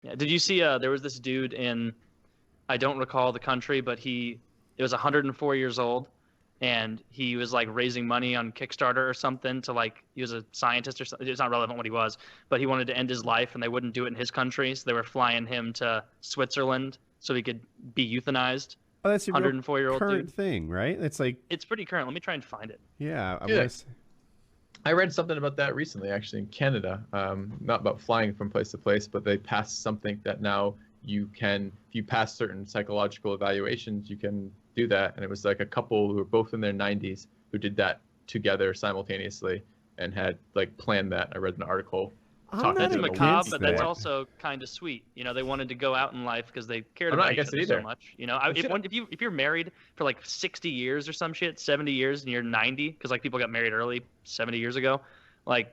Yeah. Did you see? There was this dude in, I don't recall the country, but it was 104 years old, and he was like raising money on Kickstarter or something to like, he was a scientist or something. It's not relevant what he was, but he wanted to end his life, and they wouldn't do it in his country, so they were flying him to Switzerland so he could be euthanized. Oh, that's a 104-year-old current dude. thing, right? It's like, it's pretty current. Let me try and find it. Yeah, I read something about that recently, actually, in Canada. Not about flying from place to place, but they passed something that now you can, if you pass certain psychological evaluations, you can do that. And it was like a couple who were both in their 90s who did that together simultaneously and had like planned that. I read an article. That's macabre, but that's also kind of sweet. You know, they wanted to go out in life because they cared about each other so much. You know, if you're married for like 60 years or some shit, 70 years, and you're 90, because like people got married early 70 years ago, like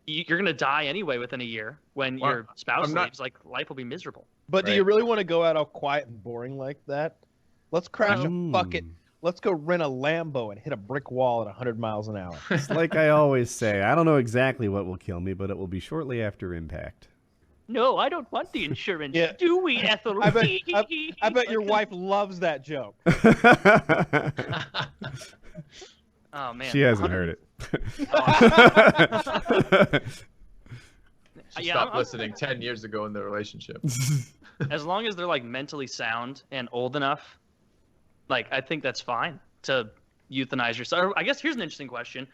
you're gonna die anyway within a year when your spouse leaves. Like life will be miserable. But do you really want to go out all quiet and boring like that? Let's crash a bucket. Let's go rent a Lambo and hit a brick wall at 100 miles an hour. It's like I always say, I don't know exactly what will kill me, but it will be shortly after impact. No, I don't want the insurance. Do we, Ethel? I bet your wife loves that joke. Oh, man. She hasn't heard it. She stopped listening 10 years ago in the relationship. As long as they're like mentally sound and old enough, like, I think that's fine to euthanize yourself. I guess here's an interesting question.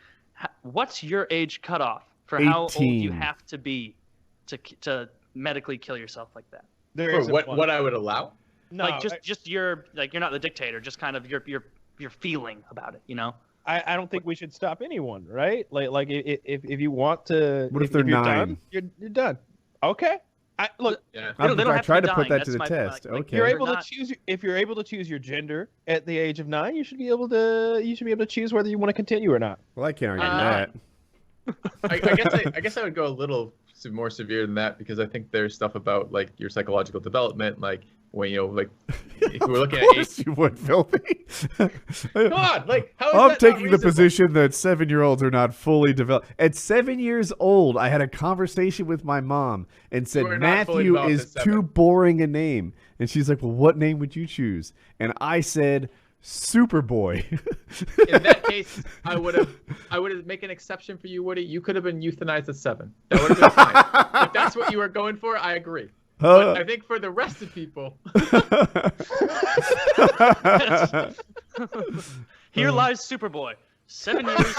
What's your age cutoff for 18. How old you have to be to medically kill yourself like that? What I would allow? No, like just you're not the dictator, just kind of your feeling about it, you know? I don't think we should stop anyone, right? Like if you want to. What if they're 9? You're done. Okay. Look, I tried to put that to the test. Like, okay. You're able to choose. If you're able to choose your gender at the age of 9, you should be able to choose whether you want to continue or not. Well, I can't argue that. I guess I would go a little more severe than that, because I think there's stuff about like your psychological development, like when like if we're looking at age, you would, Philby. Come on, like how is I'm that taking not the position that 7-year-olds are not fully developed. At 7 years old, I had a conversation with my mom and said Matthew is too boring a name, and she's like, "Well, what name would you choose?" And I said Superboy. In that case, I would make an exception for you, Woody. You could have been euthanized at 7. That would have been fine. If that's what you were going for, I agree. But I think for the rest of people, here lies Superboy. 7 years.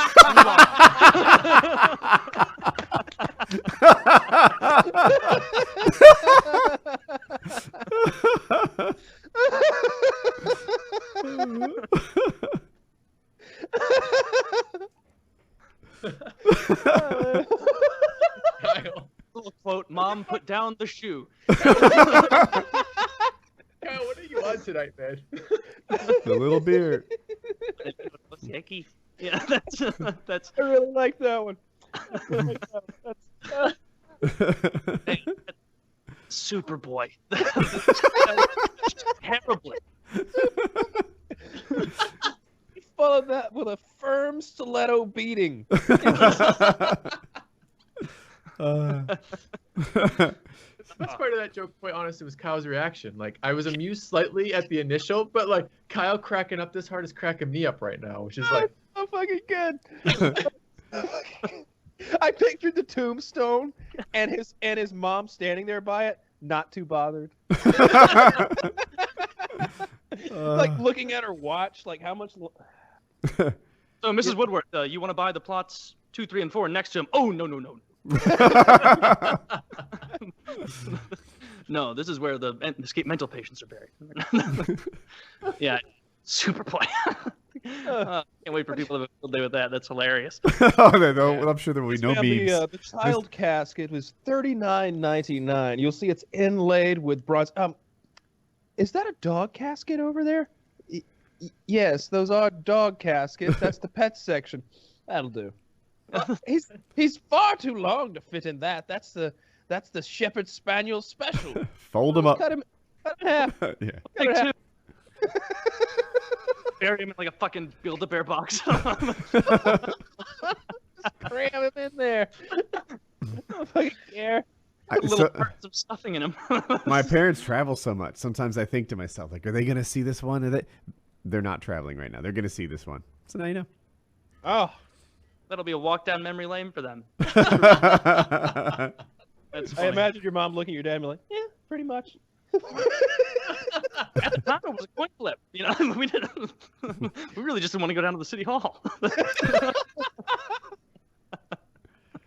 Little quote: "Mom, put down the shoe." Kyle, what are you on tonight, man? The little beard. Icky. Yeah, that's. I really like that one. Hey, Superboy. Terribly. He followed that with a firm stiletto beating. The best part of that joke, quite honestly, was Kyle's reaction. Like, I was amused slightly at the initial, but like Kyle cracking up this hard is cracking me up right now, which is like so fucking good. I pictured the tombstone and his mom standing there by it, not too bothered. Like looking at her watch, like how much. So, Mrs. Woodward, you want to buy the plots 2, 3, and 4 next to him? Oh, no. No, this is where the escaped mental patients are buried. Yeah, Superboy. Can't wait for people to have a field day with that. That's hilarious. I'm sure there will be no memes. The child casket was $39.99. You'll see it's inlaid with bronze. Is that a dog casket over there? Yes, those are dog caskets. That's the pet section. That'll do. He's far too long to fit in that. That's the Shepherd Spaniel special. Fold him up. Cut him in half. Yeah. Take 2. Bury him in like a fucking Build-A-Bear box. Cram him in there. I don't fucking care. Little parts of stuffing in them. My parents travel so much. Sometimes I think to myself, like, are they going to see this one? They're not traveling right now. They're going to see this one. So now you know. Oh. That'll be a walk down memory lane for them. That's funny. I imagine your mom looking at your dad and be like, yeah, pretty much. At the time, it was a coin flip. You know, we really just didn't want to go down to the city hall.